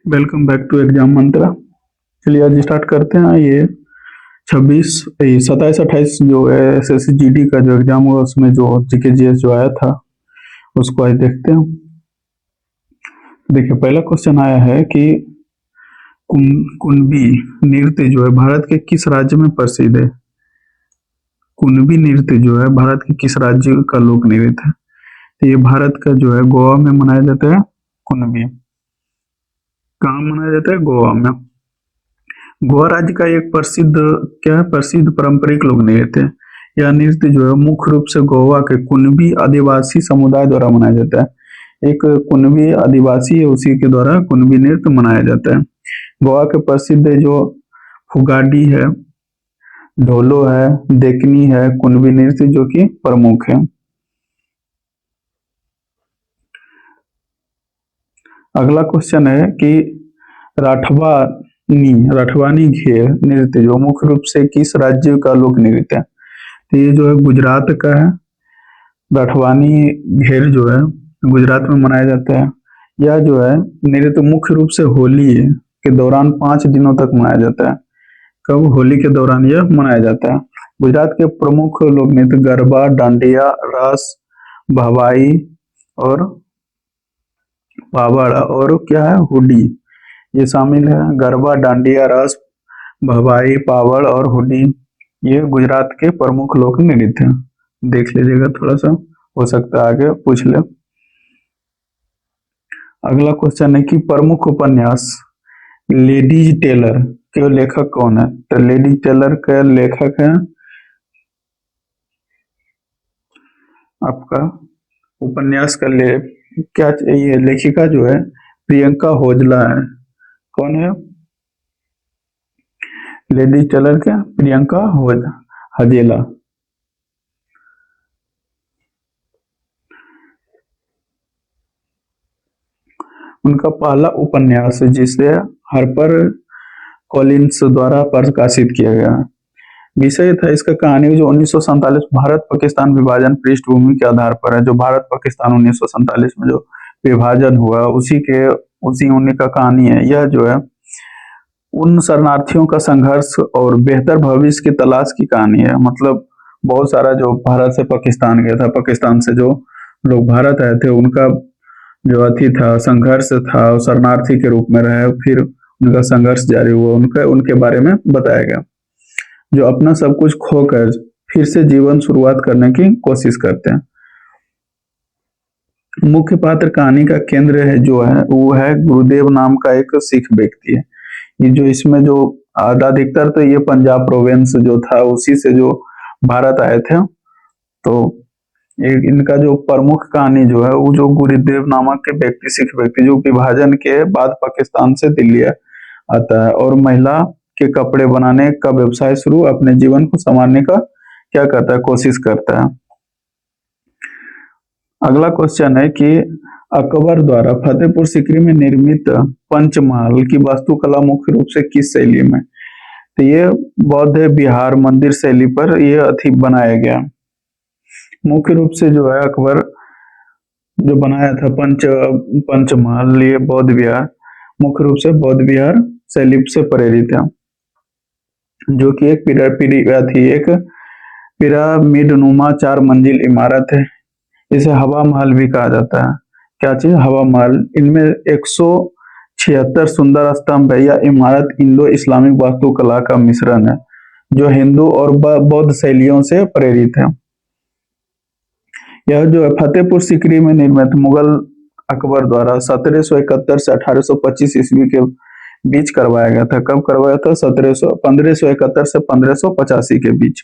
Welcome back to exam मंत्रा। चलिए आज start करते हैं। ये 27-28 जो है SSC GD का जो एग्जाम हुआ उसमें जो जीके जीएस जो आया था उसको आज देखते हैं। देखिए पहला क्वेश्चन आया है कि कुणबी नृत्य जो है भारत के किस राज्य में प्रसिद्ध है। कुणबी नृत्य जो है भारत के किस राज्य का लोक नृत्य है। तो ये भारत का जो है गोवा में मनाया जाता है। कुणबी कहाँ मनाया जाता है? गोवा में। गोवा राज्य का एक प्रसिद्ध पारंपरिक लोक नृत्य है। यह नृत्य जो है मुख्य रूप से गोवा के कुणबी आदिवासी समुदाय द्वारा मनाया जाता है। एक कुणबी आदिवासी है उसी के द्वारा कुणबी नृत्य मनाया जाता है। गोवा के प्रसिद्ध जो फुगाडी है, ढोलो है, देखनी है, कुणबी नृत्य जो कि प्रमुख है। अगला क्वेश्चन है कि राठवानी घेर नृत्य जो मुख्य रूप से किस राज्य का लोक नृत्य है। तो ये जो है गुजरात का है। राठवानी घेर जो है गुजरात में मनाया जाता है। यह जो है नृत्य मुख्य रूप से होली के दौरान 5 दिनों तक मनाया जाता है। कब? होली के दौरान यह मनाया जाता है। गुजरात के प्रमुख लोक नृत्य गरबा, डांडिया, रास, भवाई और पावड़ और क्या है हुडी ये शामिल है। गरबा, डांडिया, रास, भवाई, पावड़ और हुडी ये गुजरात के प्रमुख लोक नृत्य हैं। देख लीजिएगा, थोड़ा सा हो सकता है आगे पूछ ले। अगला क्वेश्चन है कि प्रमुख उपन्यास लेडीज टेलर के लेखक कौन है। तो लेडीज टेलर के लेखक है आपका उपन्यास का क्या ये लेखिका जो है प्रियंका होजला है। कौन है? लेडीज टेलर के प्रियंका हजेला। उनका पहला उपन्यास जिसे हार्पर कॉलिंस द्वारा प्रकाशित किया गया। विषय था इसका कहानी जो 1947 भारत पाकिस्तान विभाजन पृष्ठभूमि के आधार पर है। जो भारत पाकिस्तान 1947 में जो विभाजन हुआ उसी उन्हीं का कहानी है। यह जो है उन शरणार्थियों का संघर्ष और बेहतर भविष्य की तलाश की कहानी है। मतलब बहुत सारा जो भारत से पाकिस्तान गया था, पाकिस्तान से जो लोग भारत आए थे उनका जो अथी था, संघर्ष था, शरणार्थी के रूप में रहे, फिर उनका संघर्ष जारी हुआ, उनके बारे में बताया गया। जो अपना सब कुछ खोकर फिर से जीवन शुरुआत करने की कोशिश करते हैं। मुख्य पात्र कहानी का केंद्र है जो है वो है गुरुदेव नाम का एक सिख व्यक्ति है। ये जो इसमें जो अधिकतर तो ये पंजाब प्रोविंस जो था उसी से जो भारत आए थे। तो इनका जो प्रमुख कहानी जो है वो जो गुरुदेव नामक के व्यक्ति, सिख व्यक्ति जो विभाजन के बाद पाकिस्तान से दिल्ली आता है और महिला के कपड़े बनाने का व्यवसाय शुरू अपने जीवन को संवारने का क्या करता है, कोशिश करता है। अगला क्वेश्चन है कि अकबर द्वारा फतेहपुर सीकरी में निर्मित पंचमहल की वास्तुकला मुख्य रूप से किस शैली में। तो ये बौद्ध विहार मंदिर शैली पर यह अथी बनाया गया। मुख्य रूप से जो है अकबर जो बनाया था पंचमहल ये बौद्ध विहार मुख्य रूप से बौद्ध विहार शैली से प्रेरित है। जो कि एक पिरामिड नुमा 4 मंजिल इमारत है। इसे हवा महल भी कहा जाता है। क्या चीज? हवा महल। इनमें 176 सुंदर स्तंभ है। यह इमारत इंडो इस्लामिक वास्तुकला का मिश्रण है जो हिंदू और बौद्ध शैलियों से प्रेरित है। यह जो है फतेहपुर सीकरी में निर्मित मुगल अकबर द्वारा 1771 से 1825 ईस्वी के बीच करवाया गया था। कब करवाया था? 1571 से 1585 के बीच।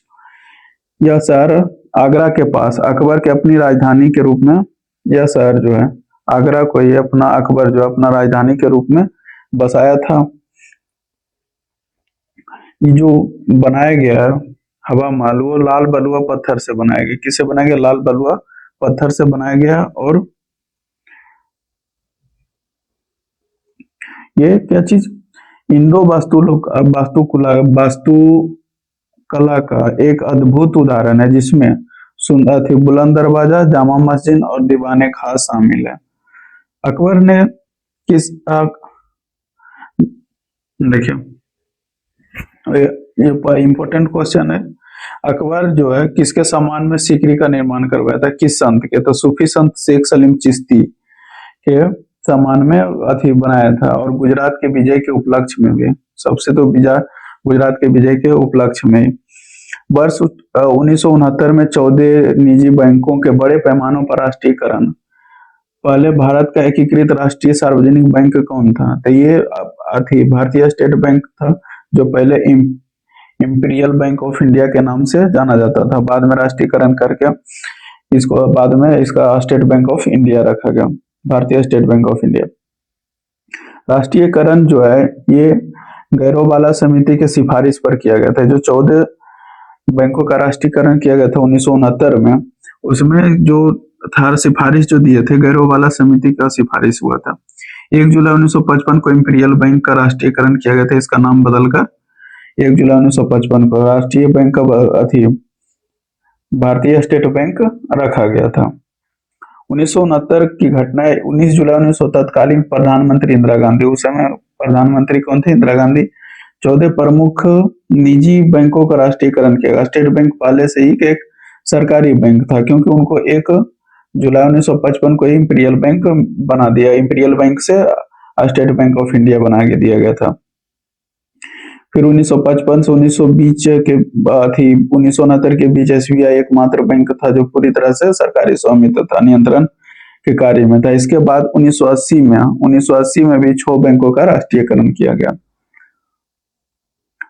यह शहर आगरा के पास अकबर के अपनी राजधानी के रूप में, यह शहर जो है आगरा को ये अपना अकबर जो अपना राजधानी के रूप में बसाया था। ये जो बनाया गया है हवा महल वो लाल बलुआ पत्थर से बनाया गया। किससे बनाया गया? लाल बलुआ पत्थर से बनाया गया। और ये क्या चीज? इंडो वास्तुकला का एक अद्भुत उदाहरण है जिसमें सुंदर थी बुलंद दरवाजा, जामा मस्जिद और दीवाने खास शामिल है। अकबर ने किस देखिए, ये इम्पोर्टेंट क्वेश्चन है। अकबर जो है किसके सम्मान में सीकरी का निर्माण करवाया था, किस संत के? तो सूफी संत शेख सलीम चिश्ती के सम्मान में अथी बनाया था, और गुजरात के विजय के उपलक्ष्य में भी। सबसे तो गुजरात के विजय के उपलक्ष्य में। वर्ष 1969 में 14 निजी बैंकों के बड़े पैमानों पर राष्ट्रीयकरण। पहले भारत का एकीकृत राष्ट्रीय सार्वजनिक बैंक कौन था? तो ये अथी भारतीय स्टेट बैंक था, जो पहले इंपीरियल बैंक ऑफ इंडिया के नाम से जाना जाता था। बाद में राष्ट्रीयकरण करके इसको बाद में इसका स्टेट बैंक ऑफ इंडिया रखा गया, भारतीय स्टेट बैंक ऑफ इंडिया। राष्ट्रीयकरण जो है ये गैरोवाला समिति के सिफारिश पर किया गया था। जो 14 बैंकों का राष्ट्रीयकरण किया गया था 1969 में, उसमें जो था सिफारिश जो दिए थे गैरोवाला समिति का सिफारिश हुआ था। 1 जुलाई 1955 को इंपीरियल बैंक का राष्ट्रीयकरण किया गया था, इसका नाम बदलकर 1 जुलाई 1955 को राष्ट्रीय बैंक का अथी भारतीय स्टेट बैंक रखा गया था। 1969 की घटना है। 19 जुलाई 1900 तत्कालीन प्रधानमंत्री इंदिरा गांधी, उस समय प्रधानमंत्री कौन थे? इंदिरा गांधी। 14 प्रमुख निजी बैंकों का राष्ट्रीयकरण किया गया। स्टेट बैंक पहले से ही एक सरकारी बैंक था, क्योंकि उनको 1 जुलाई 1955 को इंपीरियल बैंक बना दिया। इंपीरियल बैंक से स्टेट बैंक ऑफ इंडिया बना के दिया गया था। फिर 1955 से 1920 के थी 1969 के बीच एसबीआई एकमात्र बैंक था जो पूरी तरह से सरकारी स्वामित्व था, नियंत्रण के कार्य में था। इसके बाद 1980 में भी 6 बैंकों का राष्ट्रीयकरण किया गया।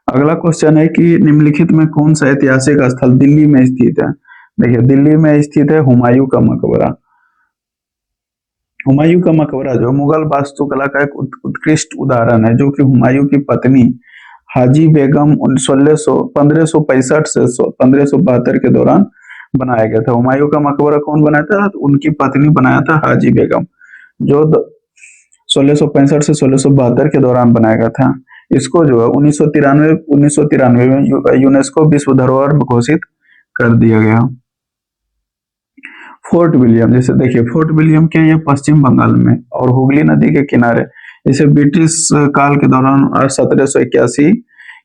अगला क्वेश्चन है कि निम्नलिखित में कौन सा ऐतिहासिक स्थल दिल्ली में स्थित है? देखिए, दिल्ली में स्थित है हुमायूं का मकबरा। हुमायूं का मकबरा जो मुगल वास्तुकला का एक उत्कृष्ट उदाहरण है, जो कि हुमायूं की पत्नी हाजी बेगम 1565 से 1572 के दौरान बनाया गया था। हुमायूं का मकबरा कौन बनाया था? उनकी पत्नी बनाया था, हाजी बेगम, जो 1665 से 1672 के दौरान बनाया गया था। इसको जो है 1993 में यूनेस्को विश्व धरोहर घोषित कर दिया गया। फोर्ट विलियम, जैसे देखिए फोर्ट विलियम क्या, ये पश्चिम बंगाल में और हुगली नदी के किनारे, इसे ब्रिटिश काल के दौरान 1781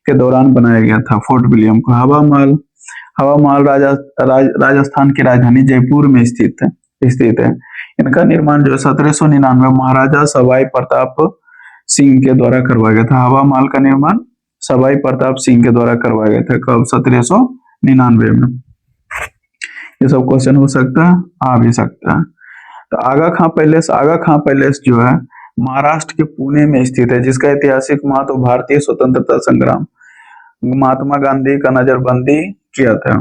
के दौरान बनाया गया था फोर्ट विलियम को। हवा महल राजस्थान की राजधानी जयपुर में स्थित है। इनका निर्माण जो 1799 महाराजा सवाई प्रताप सिंह के द्वारा करवाया गया था। हवा महल का निर्माण सवाई प्रताप सिंह के द्वारा करवाया गया था। कब? 1799 में। ये सब क्वेश्चन हो सकता है, आ भी सकता है। तो आगा खां पैलेस जो है महाराष्ट्र के पुणे में स्थित है, जिसका ऐतिहासिक महत्व भारतीय स्वतंत्रता संग्राम महात्मा गांधी का नजरबंदी किया था।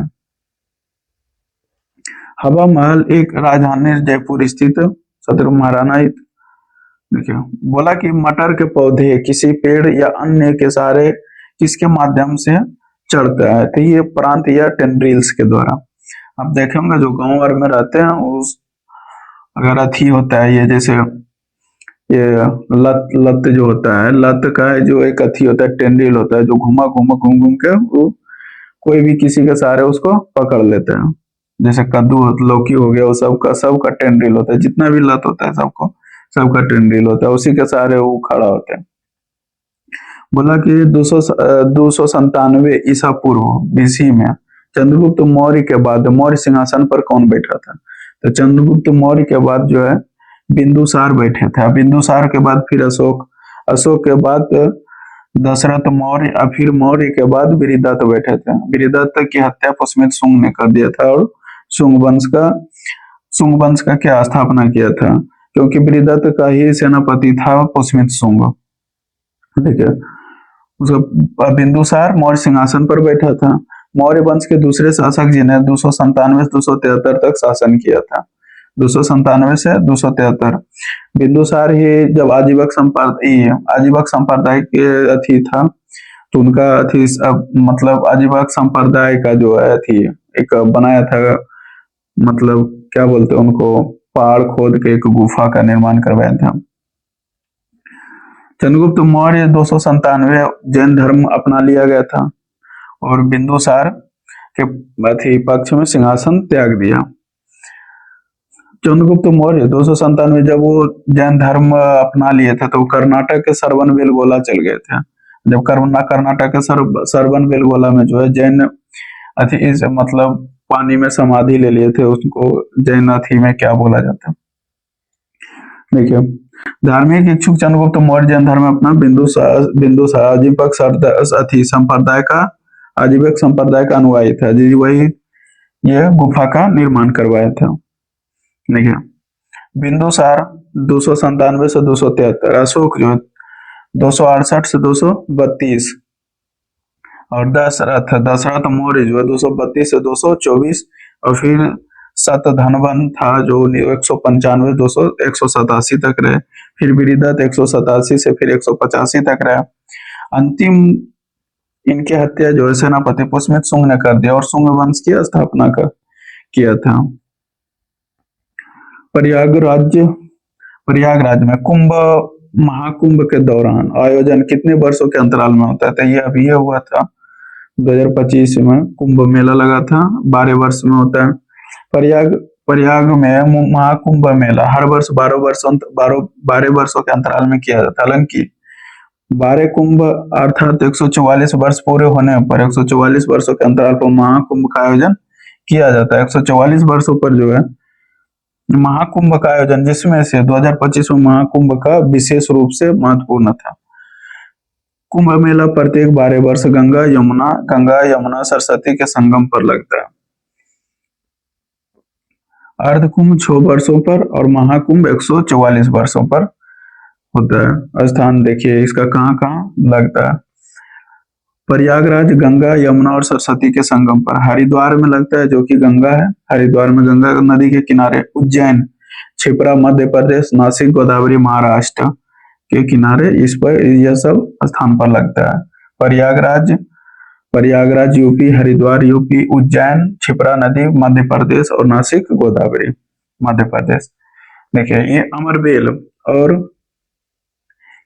हवा महल एक राजधानी जयपुर स्थित सदर महाराणा। देखिए, बोला कि मटर के पौधे किसी पेड़ या अन्य के सहारे किसके माध्यम से चढ़ता है? तो ये प्रांत या टेंड्रिल्स के द्वारा। आप देखेंगे जो गांव और में रहते हैं, उस अगर अथी होता है, ये जैसे ये लत जो होता है, लत का जो एक अथी होता है, टेंड्रिल होता है, जो घूम के वो कोई भी किसी के सहारे उसको पकड़ लेते हैं। जैसे कद्दू लौकी हो गया, वो सबका टेंड्रिल होता है, जितना भी लत होता है सबका टेंड्रिल होता है, उसी के सहारे वो खड़ा होता है। बोला कि 297 ईसा पूर्व बीसी में चंद्रगुप्त मौर्य के बाद मौर्य सिंहासन पर कौन बैठा था? तो चंद्रगुप्त मौर्य के बाद जो है बिंदुसार बैठे थे। बिंदुसार के बाद फिर अशोक के बाद दशरथ मौर्य, फिर मौर्य के बाद वीरदत्त बैठे थे। वीरदत्त की हत्या पुष्यमित्र शुंग ने कर दिया था, और शुंग वंश का क्या स्थापना किया था? क्योंकि वीरदत्त का ही सेनापति था पुष्यमित्र शुंग। ठीक है, उसका बिंदुसार मौर्य सिंहासन पर बैठा था। मौर्य वंश के दूसरे शासक जिन्हें 297 से 273 तक शासन किया था। 297 से 273 बिंदुसार ही जब आजीवक संप्रदाय के अथी था, तो उनका अथी मतलब आजीवक संप्रदाय का जो है अथी एक बनाया था, मतलब क्या बोलते हैं उनको, पहाड़ खोद के एक गुफा का निर्माण करवाया था। चंद्रगुप्त मौर्य 297 जैन धर्म अपना लिया गया था, और बिंदुसार के पक्ष में सिंहासन त्याग दिया। चंद्रगुप्त मौर्य 297 जब वो जैन धर्म अपना लिए थे, तो कर्नाटक के सरवनबेलगोला चल गए थे। जब कर्नाटक के सरबन बेलगोला में जो है जैन अथी इस मतलब पानी में समाधि ले लिए थे, उसको जैन अथी में क्या बोला जाता है। देखिए, धार्मिक इच्छुक चंद्रगुप्त मौर्य जैन धर्म में अपना बिंदुसार आजीवक संप्रदाय का अनुयायी था, जी वही ये गुफा का निर्माण करवाया था। देखिए, बिंदुसार 297 से 273, अशोक जो 268 से 232, और दशरथ मौर्य जो है 232 से 224, और फिर शतधन्वन था जो 195 200 187 तक रहे, फिर वीरदत्त 187 से फिर 185 तक रहे। अंतिम इनकी हत्या जो है सेनापति पुष्यमित्र शुंग ने कर दिया और शुंग वंश की स्थापना किया था। प्रयागराज में महाकुंभ के दौरान आयोजन कितने वर्षों के अंतराल में होता है? तो ये अभी हुआ था 2025 में कुंभ मेला लगा था, 12 वर्ष में होता है। प्रयाग में महाकुंभ मेला हर वर्ष 12 वर्षों के अंतराल में किया जाता है। हालांकि 12 कुंभ अर्थात 144 वर्ष पूरे होने पर 144 वर्षों के अंतराल पर महाकुंभ का आयोजन किया जाता है। 144 वर्षों पर जो है महाकुंभ का आयोजन, जिसमें से 2025 में महाकुंभ का विशेष रूप से महत्वपूर्ण था। कुंभ मेला प्रत्येक 12 वर्ष गंगा यमुना सरस्वती के संगम पर लगता है। अर्धकुंभ 6 वर्षों पर और महाकुंभ 144 वर्षों पर होता है। स्थान देखिए इसका कहाँ लगता है। प्रयागराज गंगा यमुना और सरस्वती के संगम पर। हरिद्वार में लगता है जो कि गंगा है, हरिद्वार में गंगा नदी के किनारे। उज्जैन, छिपरा मध्य प्रदेश, नासिक गोदावरी महाराष्ट्र के किनारे, इस पर यह सब स्थान पर लगता है। प्रयागराज यूपी, हरिद्वार यूपी, उज्जैन छिपरा नदी मध्य प्रदेश और नासिक गोदावरी मध्य प्रदेश। देखिए ये अमरबेल और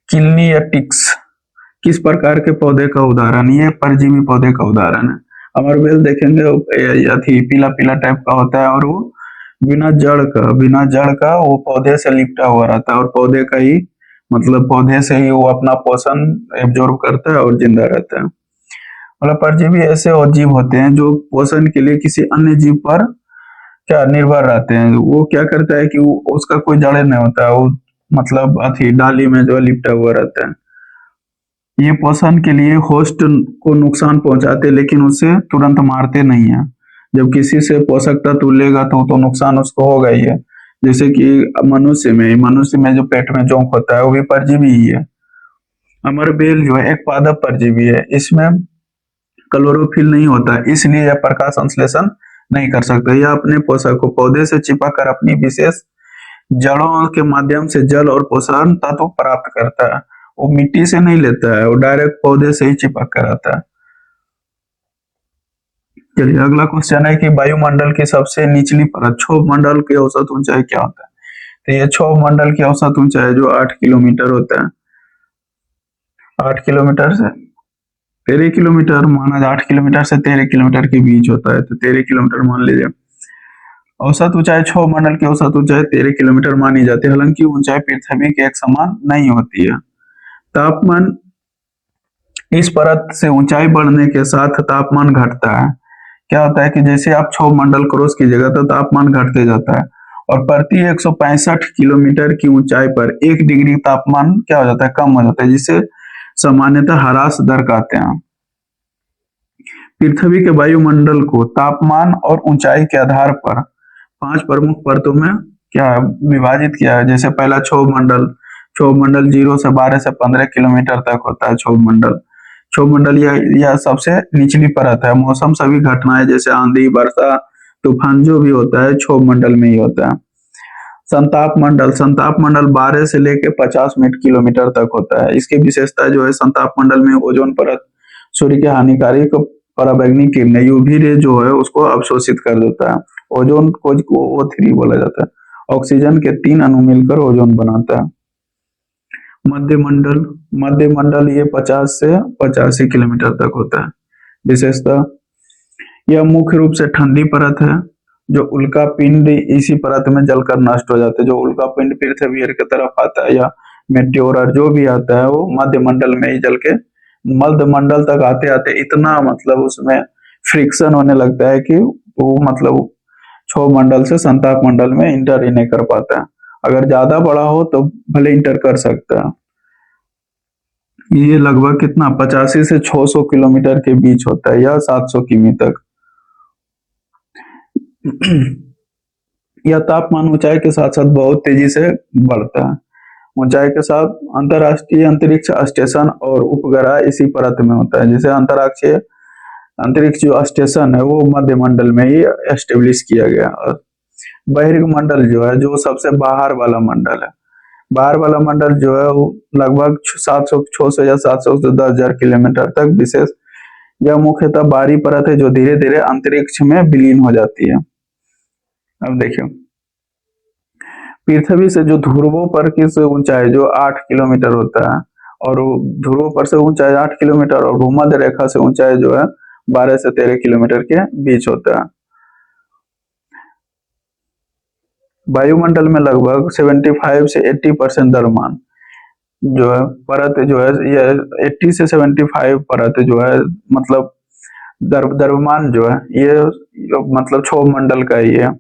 किलनियटिक्स किस प्रकार के पौधे का उदाहरण? ये परजीवी पौधे का उदाहरण है। अमरबेल देखेंगे अथी पीला पीला टाइप का होता है और वो बिना जड़ का वो पौधे से लिपटा हुआ रहता है और पौधे का ही मतलब पौधे से ही वो अपना पोषण एब्जॉर्ब करता है और जिंदा रहता है। मतलब परजीवी ऐसे और जीव होते हैं जो पोषण के लिए किसी अन्य जीव पर क्या निर्भर रहते हैं। वो क्या करता है कि वो उसका कोई जड़ नहीं होता है, वो मतलब अथी डाली में जो लिपटा हुआ रहता है। ये पोषण के लिए होस्ट को नुकसान पहुंचाते लेकिन उसे तुरंत मारते नहीं है। जब किसी से पोषक तत्व लेगा तो नुकसान उसको होगा ही है। जैसे कि मनुष्य में जो पेट में जोंक होता है वो भी परजीवी ही है। अमरबेल जो है एक पादप परजीवी है, इसमें क्लोरोफिल नहीं होता है, इसलिए यह प्रकाश संश्लेषण नहीं कर सकता। यह अपने पोषक को पौधे से चिपक कर अपनी विशेष जड़ों के माध्यम से जल और पोषण तत्व प्राप्त करता है। वो मिट्टी से नहीं लेता है, वो डायरेक्ट पौधे से ही चिपक कर आता है। चलिए अगला क्वेश्चन है कि वायुमंडल की सबसे निचली परत क्षोभ मंडल की औसत ऊंचाई क्या होता है? तो ये क्षोभ मंडल की औसत ऊंचाई जो 8 किलोमीटर होता है, 8 किलोमीटर से 13 किलोमीटर माना जाए, 8 किलोमीटर से 13 किलोमीटर के बीच होता है, तो 13 किलोमीटर मान लीजिए। औसत ऊंचाई क्षोभ मंडल की औसत ऊंचाई 13 किलोमीटर मानी जाती है। हालांकि ऊंचाई पृथ्वी के एक समान नहीं होती है। तापमान, इस परत से ऊंचाई बढ़ने के साथ तापमान घटता है। क्या होता है कि जैसे आप क्षोभ मंडल क्रॉस कीजिएगा तो तापमान घटते जाता है और प्रति 165 किलोमीटर की ऊंचाई पर 1 डिग्री तापमान क्या हो जाता है, कम हो जाता है, जिसे सामान्यतः ह्रास दर कहते हैं। पृथ्वी के वायुमंडल को तापमान और ऊंचाई के आधार पर 5 प्रमुख परतों में क्या विभाजित किया है। जैसे पहला क्षोभ मंडल 0 से 12 से 15 किलोमीटर तक होता है। क्षोभ मंडल यह सबसे निचली परत है। मौसम सभी घटनाएं जैसे आंधी, वर्षा, तूफान जो भी होता है क्षोभ मंडल में ही होता है। संताप मंडल 12 से लेकर 50 किलोमीटर तक होता है। इसकी विशेषता जो है संताप मंडल में ओजोन परत सूर्य के हानिकारक पराबैंगनी किरणें यूवी रे जो है उसको अवशोषित कर देता है। ओजोन को O3 बोला जाता है। ऑक्सीजन के 3 अणु मिलकर ओजोन बनाता है। मध्य मंडल ये 50 से 85 किलोमीटर तक होता है। विशेषता यह मुख्य रूप से ठंडी परत है। जो उल्का पिंड इसी परत में जलकर नष्ट हो जाते हैं। जो उल्का पिंड पृथ्वी की तरफ आता है या मेटेओर जो भी आता है वो मध्य मंडल में ही जल के मध्य मंडल तक आते आते इतना मतलब उसमें फ्रिक्शन होने लगता है कि वो मतलब क्षोभ मंडल से संताप मंडल में इंटर ही नहीं कर पाता है। अगर ज्यादा बड़ा हो तो भले इंटर कर सकता है। ये लगभग कितना 85 से 600 किलोमीटर के बीच होता है या 700 किमी तक। यह तापमान ऊंचाई के साथ साथ बहुत तेजी से बढ़ता है। ऊंचाई के साथ अंतरराष्ट्रीय अंतरिक्ष स्टेशन और उपग्रह इसी परत में होता है। जैसे अंतरराष्ट्रीय अंतरिक्ष जो स्टेशन है वो मध्य मंडल में ही एस्टेब्लिश किया गया। और बहिर्मंडल जो है जो सबसे बाहर वाला मंडल है, बाहर वाला मंडल जो है वो लगभग 700 600 या 700 से 10,000 किलोमीटर तक विशेष। यह मुख्यतः बाहरी परत है जो धीरे धीरे अंतरिक्ष में विलीन हो जाती है। अब देखिए पृथ्वी से जो ध्रुवों पर की से ऊंचाई जो 8 किलोमीटर होता है, और ध्रुवों पर से ऊंचाई 8 किलोमीटर और भूमध्य रेखा से ऊंचाई जो है 12 से 13 किलोमीटर के बीच होता है। वायुमंडल में लगभग 75 से 80% द्रव्यमान जो है परत जो है, ये 80 से 75 परत जो है मतलब द्रव्यमान जो है ये मतलब क्षोभ मंडल का ही है।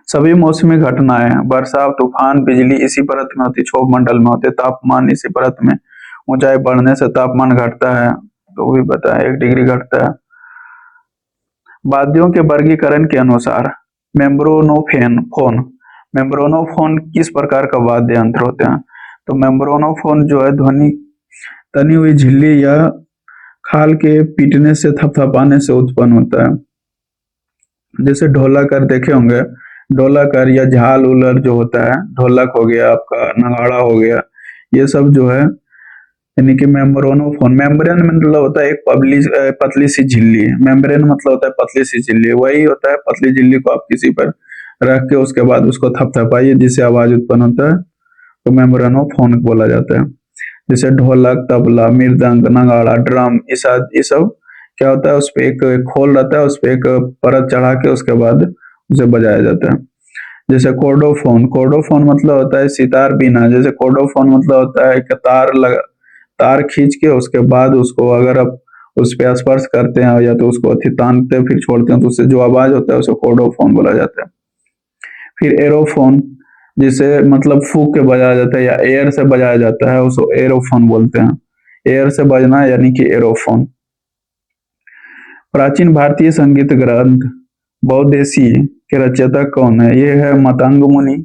सभी मौसमी घटनाएं वर्षा तूफान बिजली इसी परत में होती, क्षोभ मंडल में होते। तापमान इसी परत में, ऊंचाई बढ़ने से तापमान घटता है, तो वो भी पता है 1 डिग्री घटता है। वाद्यों के वर्गीकरण के अनुसार मेम्ब्रेनोफोन किस प्रकार का वाद्य यंत्र होते हैं? तो मेम्ब्रेनोफोन जो है ध्वनि तनी हुई झिल्ली या खाल के पीटने से थपथपाने से उत्पन्न होता है। जैसे ढोलक देखे होंगे, ढोलक या झाल उलर जो होता है, ढोलक हो गया आपका, नगाड़ा हो गया, ये सब जो है यानी कि मेम्ब्रेनोफोन। मेम्ब्रेन मतलब होता है एक पतली सी झिल्ली। मेम्ब्रेन मतलब होता है पतली सी झिल्ली, वही होता है पतली झिल्ली को आप किसी पर रख के उसके बाद उसको थपथपाइए जिससे आवाज उत्पन्न होता है, तो मेम्ब्रेनोफोन बोला जाता है। जैसे ढोलक, तबला, मृदंग, नगाड़ा, ड्रम, ये सब क्या होता है उस पे एक खोल रहता है, उस पे एक परत चढ़ा के उसके बाद उसे बजाया जाता है। जैसे कोर्डोफोन मतलब होता है सितार बीना। जैसे कोर्डोफोन मतलब होता है कि तार खींच के उसके बाद उसको अगर आप उस पे स्पर्श करते हैं या तो उसको तानते हैं फिर छोड़ते हैं तो उससे जो आवाज होता है उसे कोर्डोफोन बोला जाता है। फिर एरोफोन जिसे मतलब फूक के बजाया जाता है या एयर से बजाया जाता है, उसको एरोफोन बोलते हैं। एयर से बजना यानी कि एरोफोन। प्राचीन भारतीय संगीत ग्रंथ बहुदेशी के रचयिता कौन है? ये है मतंग मुनि।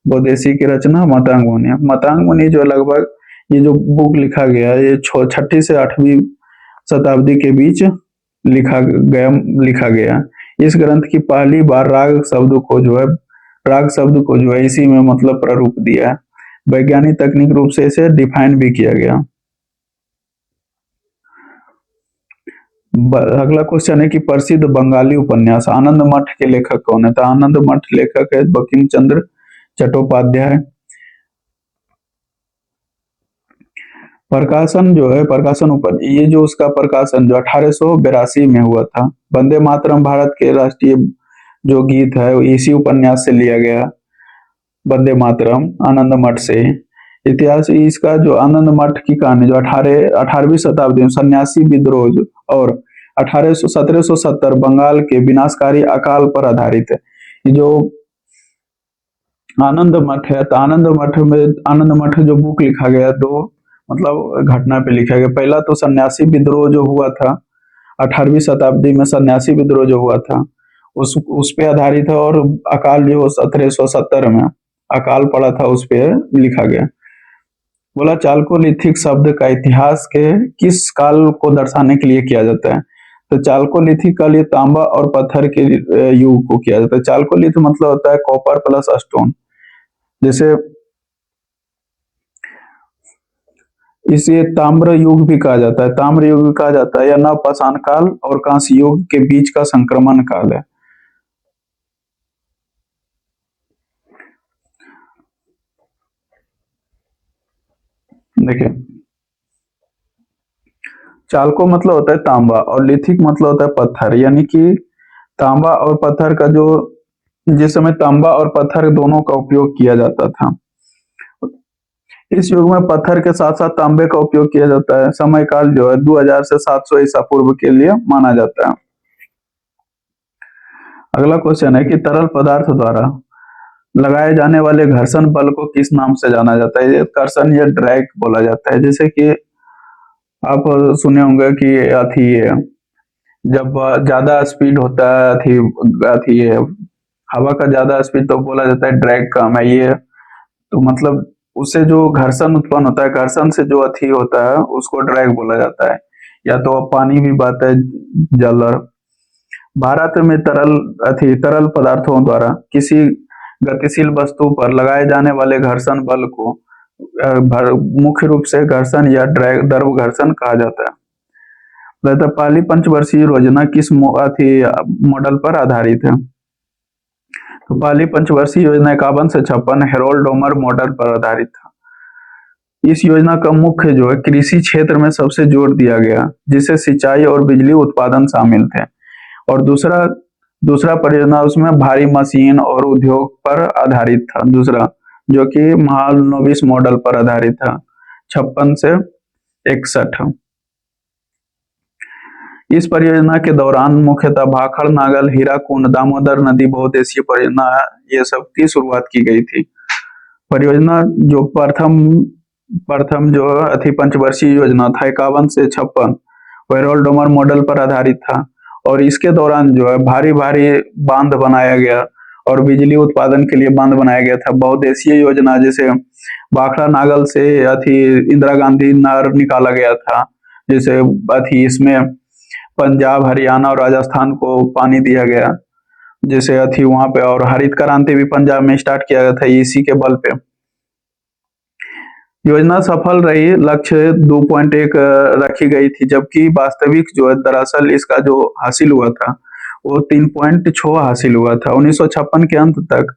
बहुदेशी की रचना मतंग मुनि। मतंग मुनि जो लगभग ये जो बुक लिखा गया ये 6ठी से 8वीं शताब्दी के बीच लिखा गया। इस ग्रंथ की पहली बार राग शब्द को जो है इसी में मतलब प्रारूप दिया है। वैज्ञानिक तकनीक रूप से इसे डिफाइन भी किया गया। अगला क्वेश्चन है कि प्रसिद्ध बंगाली उपन्यास आनंद मठ के लेखक कौन है? तो आनंद मठ लेखक है बंकिम चंद्र चट्टोपाध्याय। प्रकाशन जो है प्रकाशन ऊपर ये जो उसका प्रकाशन जो 1882 में हुआ था। वंदे मातरम भारत के राष्ट्रीय जो गीत है इसी उपन्यास से लिया गया। वंदे मातरम आनंद मठ से। इतिहास इसका जो आनंद मठ की कहानी जो 18वीं शताब्दी में सन्यासी विद्रोह और 1770 बंगाल के विनाशकारी अकाल पर आधारित है। ये जो आनंद मठ है, तो आनंद मठ जो बुक लिखा गया दो मतलब घटना पे लिखा गया। पहला तो सन्यासी विद्रोह जो हुआ था 18वीं शताब्दी में, सन्यासी विद्रोह जो हुआ था उस पे आधारित है। और अकाल जो 1770 में अकाल पड़ा था उस पे लिखा गया। बोला चाल्कोलिथिक शब्द का इतिहास के किस काल को दर्शाने के लिए किया जाता है? तो चाल्कोलिथिक का लिए तांबा और पत्थर के युग को किया जाता है। चाल्कोलिथ मतलब होता है कॉपर प्लस स्टोन। जैसे इसे ताम्र युग भी कहा जाता है, ताम्र युग भी कहा जाता है, या नवपाषाण काल और कांस्य युग के बीच का संक्रमण काल है। देखिए चाल्को मतलब होता है तांबा और लिथिक मतलब होता है पत्थर, यानी कि तांबा और पत्थर का जो जिस समय तांबा और पत्थर दोनों का उपयोग किया जाता था। इस युग में पत्थर के साथ साथ तांबे का उपयोग किया जाता है। समय काल जो है 2000 से 700 ईसा पूर्व के लिए माना जाता है। अगला क्वेश्चन है कि तरल पदार्थ द्वारा लगाए जाने वाले घर्षण बल को किस नाम से जाना जाता है? ये कर्षण या ड्रैग बोला जाता है। जैसे कि आप सुने होंगे कि अथी जब ज्यादा स्पीड होता है अथी अथी हवा का ज्यादा स्पीड तो बोला जाता है ड्रैग कम है। ये तो मतलब उससे जो घर्षण उत्पन्न होता है, घर्षण से जो अथी होता है उसको ड्रैग बोला जाता है। या तो पानी भी बात है, जल और भारत में तरल पदार्थों द्वारा किसी गतिशील वस्तु पर लगाए जाने वाले घर्षण बल को मुख्य रूप से घर्षण या ड्रैग द्रव घर्षण कहा जाता है। तो पहली पंचवर्षीय योजना किस मॉडल पर आधारित है? तो पहली पंचवर्षीय योजना 51 से 56 हेरोल्ड डोमर मॉडल पर आधारित था। इस योजना का मुख्य जो है कृषि क्षेत्र में सबसे जोर दिया गया, जिसे सिंचाई और बिजली उत्पादन शामिल थे। और दूसरा परियोजना उसमें भारी मशीन और उद्योग पर आधारित था, दूसरा जो कि महालनोबिस मॉडल पर आधारित था 56 से 61। इस परियोजना के दौरान मुख्यतः भाखड़ नागल हीराकुंड दामोदर नदी बहुउद्देशीय परियोजना ये सब की शुरुआत की गई थी। परियोजना जो प्रथम जो अति पंचवर्षीय योजना था 51 से 56 हेरोल्ड डोमर मॉडल पर आधारित था। और इसके दौरान जो है भारी भारी बांध बनाया गया और बिजली उत्पादन के लिए बांध बनाया गया था। बहुउद्देशीय योजना जैसे भाखड़ा नागल से अथी इंदिरा गांधी नहर निकाला गया था, जैसे अथी इसमें पंजाब हरियाणा और राजस्थान को पानी दिया गया, जैसे अथी वहां पे। और हरित क्रांति भी पंजाब में स्टार्ट किया गया था इसी के बल पे। योजना सफल रही, लक्ष्य 2.1 रखी गई थी, जबकि वास्तविक जो है दरअसल इसका जो हासिल हुआ था वो 3.6 हासिल हुआ था। 1956 के अंत तक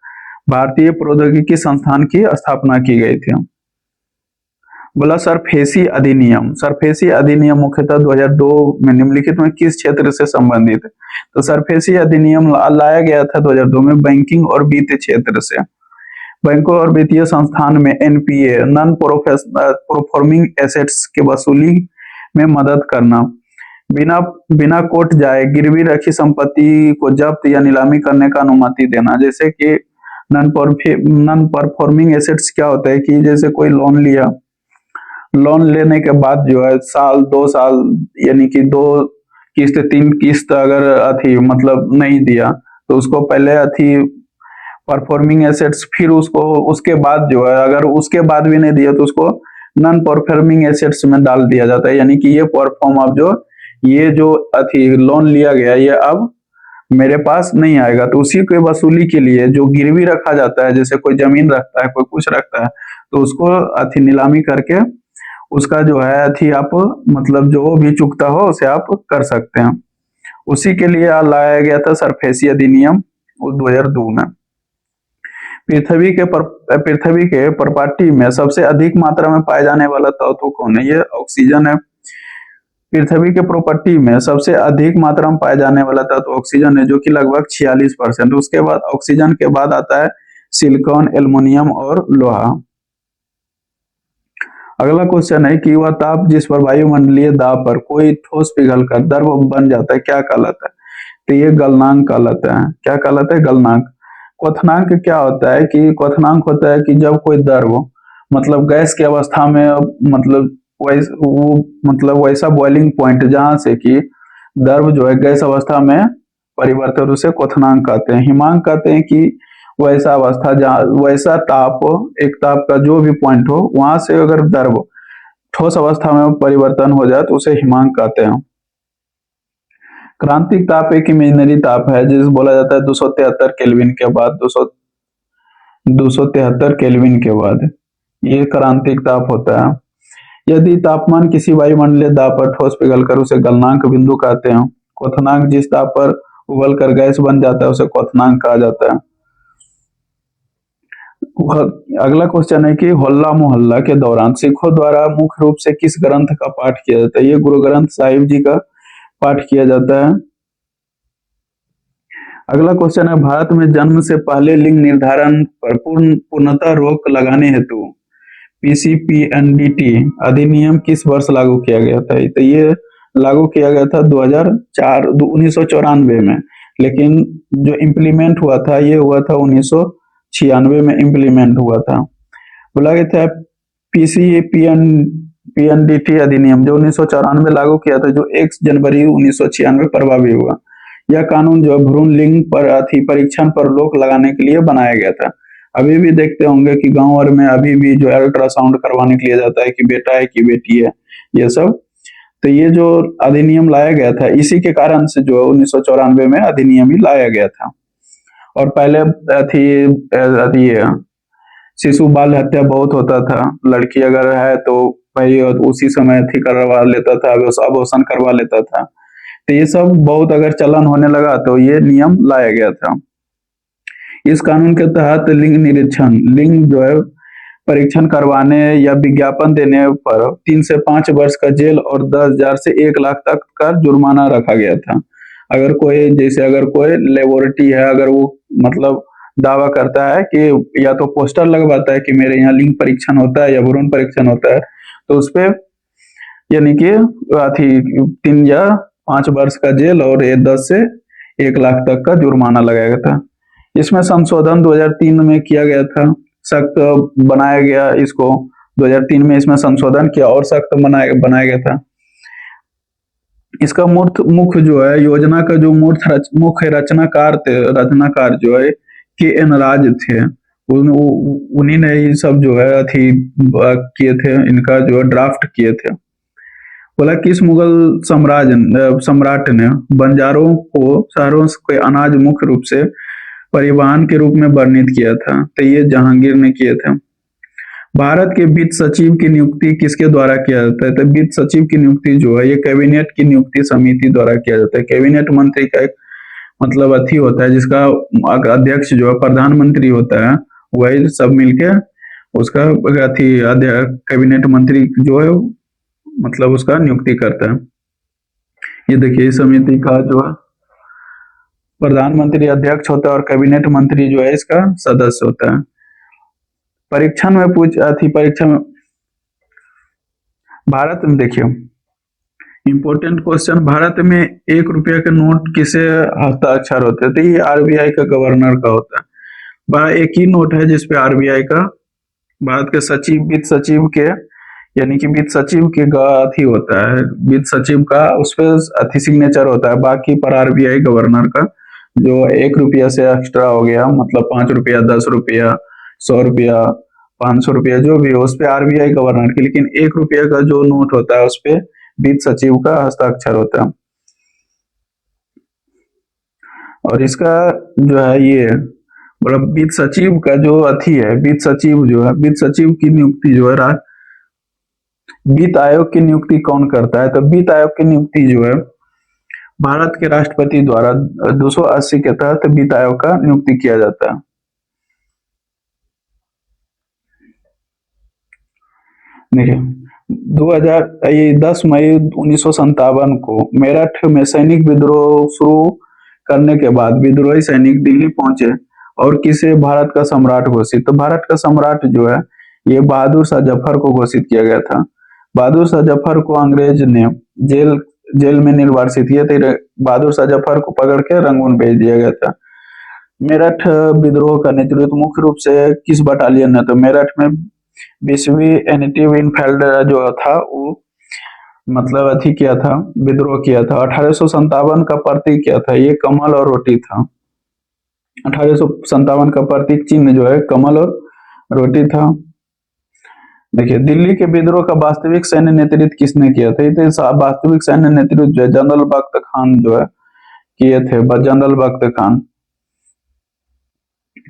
भारतीय प्रौद्योगिकी संस्थान की स्थापना की गई थी। बोला सरफेसी अधिनियम। सरफेसी अधिनियम मुख्यतः 2002 में निम्नलिखित में किस क्षेत्र से संबंधित है? तो सरफेसी अधिनियम लाया गया था 2002 में बैंकिंग और वित्त क्षेत्र से। बैंकों और वित्तीय संस्थान में एनपीए नॉन परफॉर्मिंग एसेट्स के वसूली में मदद करना, बिना कोर्ट जाए गिरवी रखी संपत्ति को जब्त या नीलामी करने का अनुमति देना। जैसे कि नॉन परफॉर्मिंग एसेट्स क्या होता है कि जैसे कोई लोन लिया, लोन लेने के बाद जो है साल 2 साल यानी कि 2 किस्त 3 किस्त अगर अथी मतलब नहीं दिया तो उसको पहले अथी परफॉर्मिंग एसेट्स, फिर उसको उसके बाद जो है अगर उसके बाद भी नहीं दिया तो उसको नॉन परफॉर्मिंग एसेट्स में डाल दिया जाता है। यानी कि ये परफॉर्म अब जो ये जो अथी लोन लिया गया ये अब मेरे पास नहीं आएगा। तो उसी के वसूली के लिए जो गिरवी रखा जाता है, जैसे कोई जमीन रखता है कोई कुछ रखता है, तो उसको अथी नीलामी करके उसका जो है अथी आप मतलब जो भी चुकता हो उसे आप कर सकते हैं। उसी के लिए लाया गया था सरफेसी अधिनियम 2002 में। पृथ्वी के प्रॉपर्टी में सबसे अधिक मात्रा में पाए जाने वाला तत्व कौन है? ये ऑक्सीजन है। पृथ्वी के प्रॉपर्टी में सबसे अधिक मात्रा में पाए जाने वाला तत्व ऑक्सीजन है, जो कि लगभग 46%। उसके बाद ऑक्सीजन के बाद आता है सिलिकॉन, एल्युमिनियम और लोहा। अगला क्वेश्चन है कि वह ताप जिस पर वायुमंडलीय दाब पर कोई ठोस पिघलकर द्रव बन जाता है क्या कहलाता है? तो ये गलनांक कहलाता है। क्या कहलाता है? गलनांक। क्वथनांक क्या होता है कि क्वथनांक होता है कि जब कोई द्रव मतलब गैस की अवस्था में मतलब वैसा बॉइलिंग पॉइंट जहां से कि द्रव जो है गैस अवस्था में परिवर्तन, उसे क्वथनांक कहते हैं। हिमांक कहते हैं कि वैसा अवस्था जहाँ वैसा ताप, एक ताप का जो भी पॉइंट हो वहां से अगर द्रव ठोस अवस्था में परिवर्तन हो जाए तो उसे हिमांक कहते हैं। क्रांतिक ताप एक इमेजिनरी ताप है जिसे बोला जाता है 273 केल्विन के बाद 273 केल्विन के बाद ये क्रांतिक ताप होता है। यदि तापमान किसी वायुमंडलीय दाब पर ठोस पिघलकर उसे गलनांक बिंदु कहते हैं। क्वथनांक जिस ताप पर उबलकर गैस बन जाता है उसे क्वथनांक कहा जाता है। अगला क्वेश्चन है कि होल्ला मोहल्ला के दौरान सिखों द्वारा मुख्य रूप से किस ग्रंथ का पाठ किया जाता है? ये गुरु ग्रंथ साहिब जी का पाठ किया जाता है। अगला क्वेश्चन है भारत में जन्म से पहले लिंग निर्धारण पर पूर्णतः रोक लगाने हेतु पीसीपीएनडीटी अधिनियम किस वर्ष लागू किया गया था? तो ये लागू किया गया था 2004 1994 में, लेकिन जो इम्प्लीमेंट हुआ था ये हुआ था 1996 में इम्प्लीमेंट हुआ था। बोला गया था पीसीपीएनडीटी अधिनियम जो 1994 लागू किया था, जो 1 जनवरी 1996 प्रभावी हुआ। यह कानून जो भ्रूण लिंग पर परीक्षण पर रोक लगाने के लिए बनाया गया था। अभी भी देखते होंगे कि गांव और में अभी भी जो अल्ट्रासाउंड करवाने के लिए जाता है कि बेटा है कि बेटी है, ये सब। तो ये जो अधिनियम लाया गया था इसी के कारण से जो 1994 में अधिनियम ही लाया गया था। और पहले अथी शिशु बाल हत्या बहुत होता था, लड़की अगर है तो भाई उसी समय अथी करवा लेता था, अबॉर्शन करवा लेता था। तो ये सब बहुत अगर चलन होने लगा तो ये नियम लाया गया था। इस कानून के तहत लिंग निरीक्षण, लिंग जो है परीक्षण करवाने या विज्ञापन देने पर 3 से 5 वर्ष का जेल और 10,000 से 1 लाख तक का जुर्माना रखा गया था। अगर कोई लेबोरेटरी है, अगर वो मतलब दावा करता है कि या तो पोस्टर लगवाता है कि मेरे यहाँ लिंग परीक्षण होता है या भ्रूण परीक्षण होता है, तो उस पर यानी कि 3 या 5 वर्ष का जेल और 10 से 1 लाख तक का जुर्माना लगाया गया था। इसमें संशोधन 2003 में किया गया था, सख्त बनाया गया इसको। 2003 में इसमें संशोधन किया और सख्त बनाया गया था। इसका मुख्य जो है योजना का जो मुख्य रचनाकार जो है के.एन. राज थे। उन्हीं ने ये सब जो है किए थे, इनका जो ड्राफ्ट किए थे। बोला किस मुगल सम्राट ने बंजारों को शहरों के अनाज मुख्य रूप से परिवहन के रूप में वर्णित किया था? तो ये जहांगीर ने किए थे। भारत के वित्त सचिव की नियुक्ति किसके द्वारा किया जाता है? तो वित्त सचिव की नियुक्ति जो है ये कैबिनेट की नियुक्ति समिति द्वारा किया जाता है। कैबिनेट मंत्री का एक मतलब होता है जिसका अध्यक्ष जो है प्रधानमंत्री होता है, वही सब मिलके उसका कैबिनेट मंत्री जो है मतलब उसका नियुक्ति करता है। ये देखिए समिति का जो है प्रधानमंत्री अध्यक्ष होता है और कैबिनेट मंत्री जो है इसका सदस्य होता है। परीक्षण में परीक्षा में भारत में देखिए इंपॉर्टेंट क्वेश्चन, भारत में 1 रुपया के नोट किसे हस्ताक्षर होते हैं? तो ये आरबीआई का गवर्नर का होता है। एक ही नोट है जिसपे आरबीआई का भारत के वित्त सचिव के यानी कि वित्त सचिव के होता है, वित्त सचिव का उस पर सिग्नेचर होता है। बाकी पर आरबीआई गवर्नर का जो 1 रुपया से एक्स्ट्रा हो गया, मतलब 5 रुपया, 10 रुपया, 100 रुपया, 500 रुपया जो भी हो उस पर आरबीआई गवर्नर की, लेकिन 1 रुपया का जो नोट होता है उस पर वित्त सचिव का हस्ताक्षर होता है। और इसका जो है ये मतलब वित्त सचिव का जो है वित्त सचिव जो है वित्त सचिव की नियुक्ति जो है वित्त आयोग की नियुक्ति कौन करता है? तो वित्त आयोग की नियुक्ति जो है भारत के राष्ट्रपति द्वारा 280 के तहत वित्त आयोग का नियुक्ति किया जाता है। देखिए 10 मई 1957 को मेरठ में सैनिक विद्रोह शुरू करने के बाद विद्रोही सैनिक दिल्ली पहुंचे और किसे भारत का सम्राट घोषित? तो भारत का सम्राट जो है ये बहादुर शाह जफर को घोषित किया गया था। बहादुर शाह जफर को अंग्रेज ने जेल में निर्वासित किया, तो बहादुर शाह जफर को पकड़ के रंगून भेज दिया गया था। मेरठ विद्रोह का नेतृत्व मुख्य रूप से किस बटालियन ने? तो मेरठ में 20वीं एनिटिव इनफेल्ड जो था वो मतलब किया था, विद्रोह किया था। 1857 का प्रतीक क्या था? ये कमल और रोटी था। 1857 का प्रतीक चिन्ह जो है कमल और रोटी था। देखिए दिल्ली के विद्रोह का वास्तविक सैन्य नेतृत्व किसने किया था? तो वास्तविक सैन्य नेतृत्व जो है जनरल बख्त खान जो है किए थे, जनरल बख्त खान।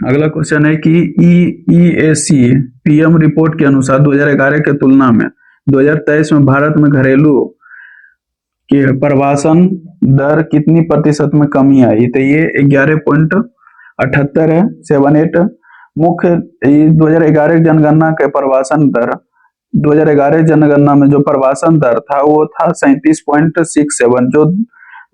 अगला क्वेश्चन है कि ईएसी पीएम रिपोर्ट के अनुसार 2011 के तुलना में 2023 में भारत में घरेलू के प्रवासन दर कितनी प्रतिशत में कमी आई? तो ये 11.78 है, 78। मुख्य 2011 जनगणना के प्रवासन दर 2011 जनगणना में जो प्रवासन दर था वो था 37.67, जो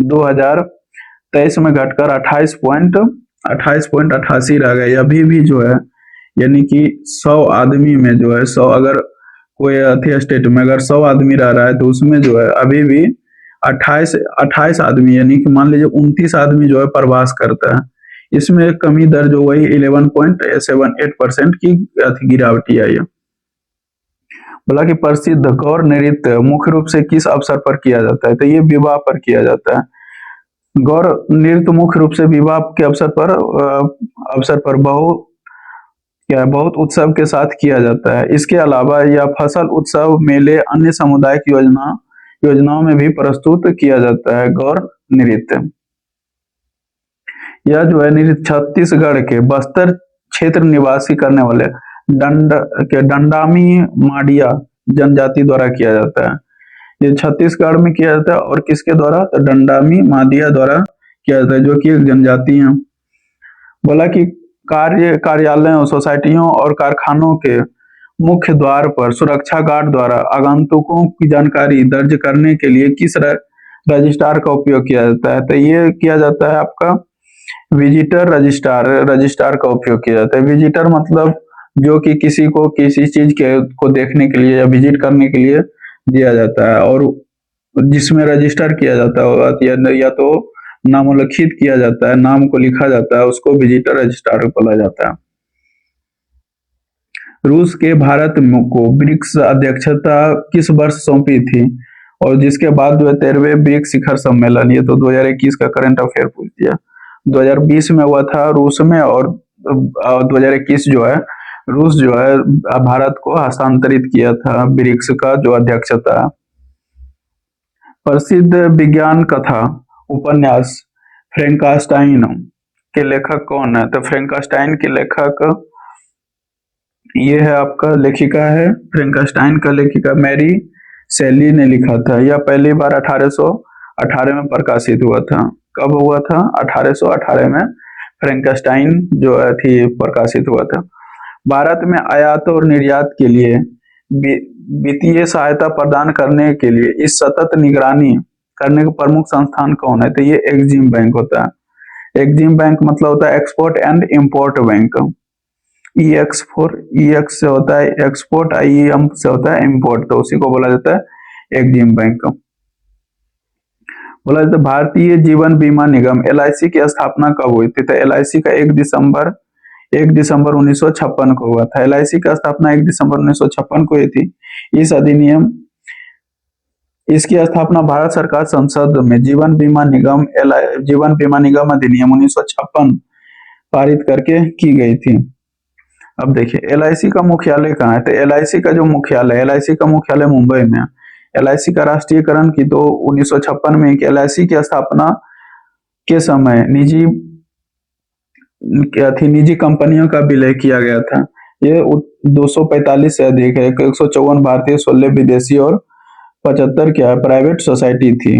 2023 में घटकर 28.88 रह गई। अभी भी जो है यानी कि 100 आदमी में जो है 100, अगर कोई अथी स्टेट में अगर 100 आदमी रह रहा है तो उसमें जो है अभी भी 28 आदमी, यानी कि मान लीजिए 29 आदमी जो है प्रवास करता है। इसमें कमी दर्ज हो गई 11.78% की गिरावट आई है। बोला कि प्रसिद्ध गौर नृत्य मुख्य रूप से किस अवसर पर किया जाता है, तो ये विवाह पर किया जाता है। गौर नृत्य मुख्य रूप से विवाह के अवसर पर बहुत उत्सव के साथ किया जाता है। इसके अलावा यह फसल उत्सव, मेले, अन्य सामुदायिक योजनाओं में भी प्रस्तुत किया जाता है गौर नृत्य। यह जो है नृत्य छत्तीसगढ़ के बस्तर क्षेत्र निवासी करने वाले डंडामी माडिया जनजाति द्वारा किया जाता है। ये छत्तीसगढ़ में किया जाता है और किसके द्वारा, तो डंडामी मादिया द्वारा किया जाता है, जो कि एक जनजाति है। बोला कि कार्यालयों, सोसाइटियों और कारखानों के मुख्य द्वार पर सुरक्षा गार्ड द्वारा आगंतुकों की जानकारी दर्ज करने के लिए किस रजिस्ट्रार का उपयोग किया जाता है, तो ये किया जाता है आपका विजिटर रजिस्ट्रार का उपयोग किया जाता है। विजिटर मतलब जो कि किसी को किसी चीज को देखने के लिए या विजिट करने के लिए दिया जाता है, और जिसमें रजिस्टर किया जाता है या तो नामोल्लिखित किया जाता है, नाम को लिखा जाता है, उसको विजिटर रजिस्ट्रार बोला जाता है। रूस के भारत को ब्रिक्स अध्यक्षता किस वर्ष सौंपी थी, और जिसके बाद जो है 13वें ब्रिक्स शिखर सम्मेलन, ये तो 2021 का करंट अफेयर पूछ दिया। 2020 में हुआ था रूस में, और 2021 जो है रूस जो है भारत को हस्तांतरित किया था ब्रिक्स का जो अध्यक्षता। प्रसिद्ध विज्ञान कथा उपन्यास फ्रेंकास्टाइन के लेखक कौन है, तो फ्रेंकास्टाइन के लेखक ये है आपका लेखिका है, फ्रेंकास्टाइन का लेखिका मैरी शैली ने लिखा था। यह पहली बार 1818 में प्रकाशित हुआ था। कब हुआ था, 1818 में फ्रेंकास्टाइन जो थी प्रकाशित हुआ था। भारत में आयात और निर्यात के लिए वित्तीय सहायता प्रदान करने के लिए इस सतत निगरानी करने का प्रमुख संस्थान कौन है, तो ये एक्जिम बैंक होता है। एक्जिम बैंक मतलब होता है export and import bank. EX से होता है एक्सपोर्ट, IEM से होता है इंपोर्ट, तो उसी को बोला जाता है एक्जिम बैंक। बोला जाता है भारतीय जीवन बीमा निगम LIC की स्थापना कब हुई थी, तो LIC का 1 दिसंबर 1956 को हुआ था। LIC का स्थापना 1 दिसंबर 1956 को हुई थी। इसकी स्थापना भारत सरकार संसद में जीवन बीमा निगम अधिनियम 1956 पारित करके की गई थी। अब देखिए LIC का मुख्यालय कहाँ है, तो LIC का जो मुख्यालय, LIC का मुख्यालय मुंबई में है। LIC का राष्ट्रीयकरण की तो 1956 में, LIC की स्थापना के समय निजी कंपनियों का विलय किया गया था। ये 245 से अधिक है, 154 भारतीय, 16 विदेशी और 75 क्या प्राइवेट सोसाइटी थी।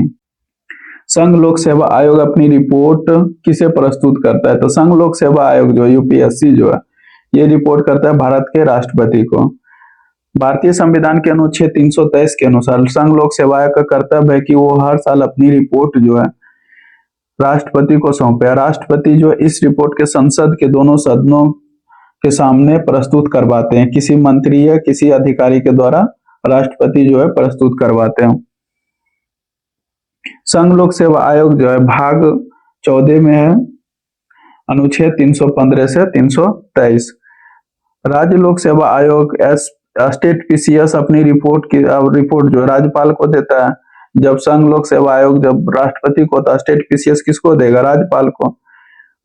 संघ लोक सेवा आयोग अपनी रिपोर्ट किसे प्रस्तुत करता है, तो संघ लोक सेवा आयोग जो UPSC जो है ये रिपोर्ट करता है भारत के राष्ट्रपति को। भारतीय संविधान के अनुच्छेद 323 के अनुसार संघ लोक सेवा आयोग का कर्तव्य है कि वो हर साल अपनी रिपोर्ट जो है राष्ट्रपति को सौंपे। राष्ट्रपति जो इस रिपोर्ट के संसद के दोनों सदनों के सामने प्रस्तुत करवाते हैं, किसी मंत्री या किसी अधिकारी के द्वारा राष्ट्रपति जो है प्रस्तुत करवाते हैं। संघ लोक सेवा आयोग जो है भाग 14 में है, अनुच्छेद 315 से 323। राज्य लोक सेवा आयोग स्टेट PCS अपनी रिपोर्ट जो राज्यपाल को देता है। जब संघ लोक सेवा आयोग जब राष्ट्रपति को, तो स्टेट PCS किसको देगा, राज्यपाल को।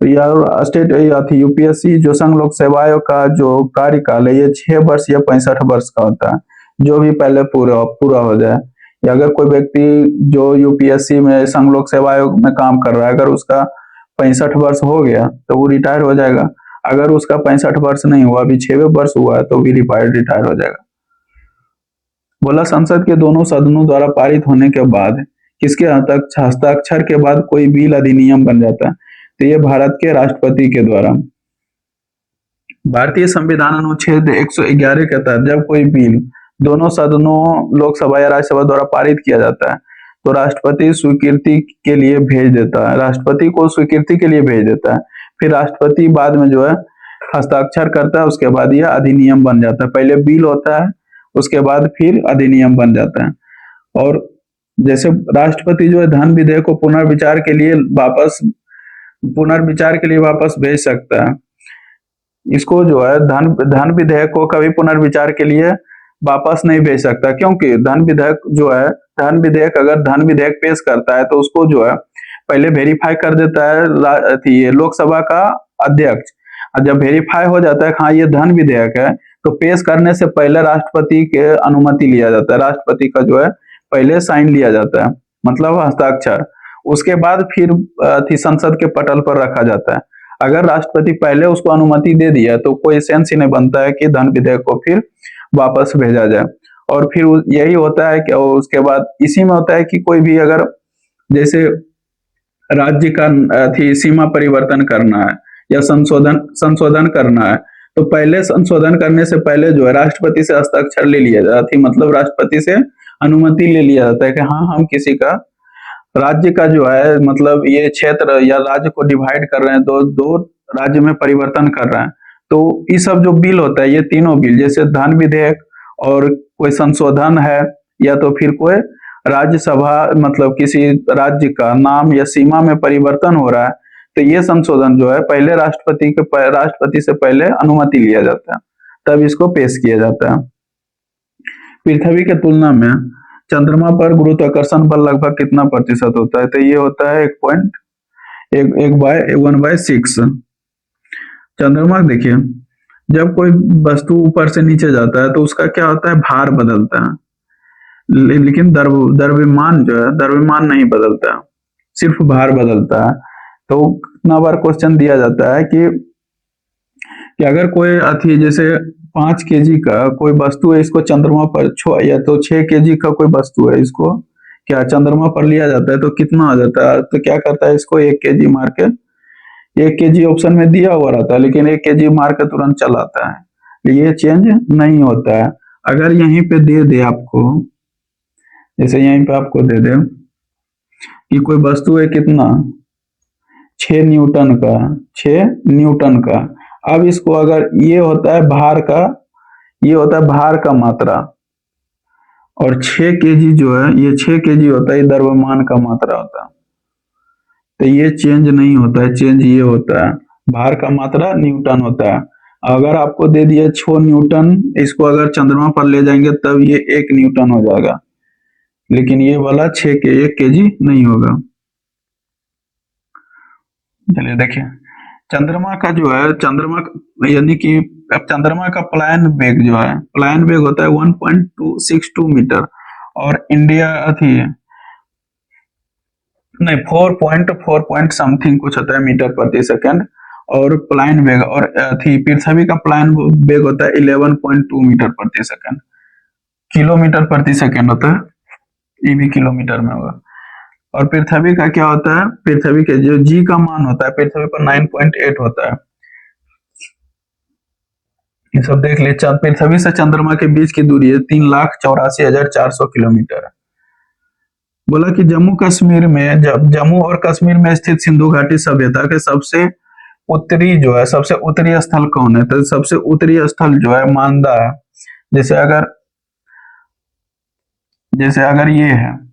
या स्टेट UPSC जो संघ लोक सेवा आयोग का जो कार्यकाल है ये 6 वर्ष या 65 वर्ष का होता है, जो भी पहले पूरा हो जाए। या अगर कोई व्यक्ति जो UPSC में संघ लोक सेवा आयोग में काम कर रहा है, अगर उसका 65 वर्ष हो गया तो वो रिटायर हो जाएगा। अगर उसका 65 वर्ष नहीं हुआ, अभी 6वें वर्ष हुआ है, तो भी रिटायर हो जाएगा। बोला संसद के दोनों सदनों द्वारा पारित होने के बाद किसके हस्ताक्षर के बाद कोई बिल अधिनियम बन जाता है, तो ये भारत के राष्ट्रपति के द्वारा। भारतीय संविधान अनुच्छेद 111 के तहत जब कोई बिल दोनों सदनों लोकसभा या राज्यसभा द्वारा पारित किया जाता है तो राष्ट्रपति स्वीकृति के लिए भेज देता है, राष्ट्रपति को स्वीकृति के लिए भेज देता है। फिर राष्ट्रपति बाद में जो है हस्ताक्षर करता है, उसके बाद यह अधिनियम बन जाता है। पहले बिल होता है, उसके बाद फिर अधिनियम बन जाता है। और जैसे राष्ट्रपति जो है धन विधेयक को पुनर्विचार के लिए वापस भेज सकता है। इसको जो है धन विधेयक को कभी पुनर्विचार के लिए वापस नहीं भेज सकता, क्योंकि धन विधेयक अगर धन विधेयक पेश करता है तो उसको जो है पहले वेरीफाई कर देता है ये लोकसभा का अध्यक्ष। और जब वेरीफाई हो जाता है हाँ ये धन विधेयक है, तो पेश करने से पहले राष्ट्रपति के अनुमति लिया जाता है, राष्ट्रपति का जो है पहले साइन लिया जाता है, मतलब हस्ताक्षर। उसके बाद फिर संसद के पटल पर रखा जाता है। अगर राष्ट्रपति पहले उसको अनुमति दे दिया तो कोई सेंस ही नहीं बनता है कि धन विधेयक को फिर वापस भेजा जाए। और फिर यही होता है कि उसके बाद इसी में होता है कि कोई भी अगर जैसे राज्य का सीमा परिवर्तन करना है या संशोधन करना है, तो पहले संशोधन करने से पहले जो है राष्ट्रपति से हस्ताक्षर ले लिया जाता है, मतलब राष्ट्रपति से अनुमति ले लिया जाता है कि हाँ हम किसी का राज्य का जो है मतलब ये क्षेत्र या राज्य को डिवाइड कर रहे हैं, दो राज्य में परिवर्तन कर रहे हैं। तो ये सब जो बिल होता है, ये तीनों बिल जैसे धन विधेयक और कोई संशोधन है या तो फिर कोई राज्यसभा मतलब किसी राज्य का नाम या सीमा में परिवर्तन हो रहा है, तो ये संशोधन जो है पहले राष्ट्रपति से पहले अनुमति लिया जाता है, तब इसको पेश किया जाता है। पृथ्वी के तुलना में चंद्रमा पर गुरुत्वाकर्षण बल लगभग कितना प्रतिशत होता है? तो ये होता है 1/6। चंद्रमा देखिए, जब कोई वस्तु ऊपर से नीचे जाता है तो उसका क्या होता है, भार बदलता है, लेकिन द्रव्यमान जो है द्रव्यमान नहीं बदलता, सिर्फ भार बदलता है। तो कितना बार क्वेश्चन दिया जाता है कि अगर कोई जैसे 5 केजी का कोई वस्तु है, इसको चंद्रमा पर या तो 6 केजी का कोई वस्तु है, इसको क्या चंद्रमा पर लिया जाता है तो कितना आ जाता है? तो क्या करता है, इसको 1 केजी मार के, 1 केजी ऑप्शन में दिया हुआ रहता है लेकिन 1 केजी मार के तुरंत चलाता है, ये चेंज नहीं होता है। अगर यहीं पे दे दे आपको, जैसे यहीं पे आपको दे दे कि कोई वस्तु है कितना 6 न्यूटन का, अब इसको अगर ये होता है भार का मात्रा, और 6 केजी जो है ये 6 केजी होता है, ये द्रव्यमान का मात्रा होता है। तो ये चेंज नहीं होता है, चेंज ये होता है भार का मात्रा न्यूटन होता है। अगर आपको दे दिया 6 न्यूटन, इसको अगर चंद्रमा पर ले जाएंगे तब ये 1 न्यूटन हो जाएगा, लेकिन ये वाला 1 केजी नहीं होगा। चलिए देखिए, चंद्रमा का जो है यानी कि अब चंद्रमा का पलायन वेग होता है 1.262 मीटर, और इंडिया 4 पॉइंट समथिंग कुछ होता है मीटर प्रति सेकंड, और पलायन वेग और पृथ्वी का पलायन वेग होता है 11.2 मीटर प्रति सेकंड, किलोमीटर प्रति सेकंड होता है, ये भी किलोमीटर में होगा। और पृथ्वी का क्या होता है, पृथ्वी के जो जी का मान होता है पृथ्वी पर 9.8 होता है। ये सब देख ले, पृथ्वी से चंद्रमा के बीच की दूरी है 3,84,400 किलोमीटर। बोला कि जम्मू और कश्मीर में स्थित सिंधु घाटी सभ्यता के सबसे उत्तरी स्थल कौन है? तो सबसे उत्तरी स्थल जो है मानदा है। जैसे अगर ये है,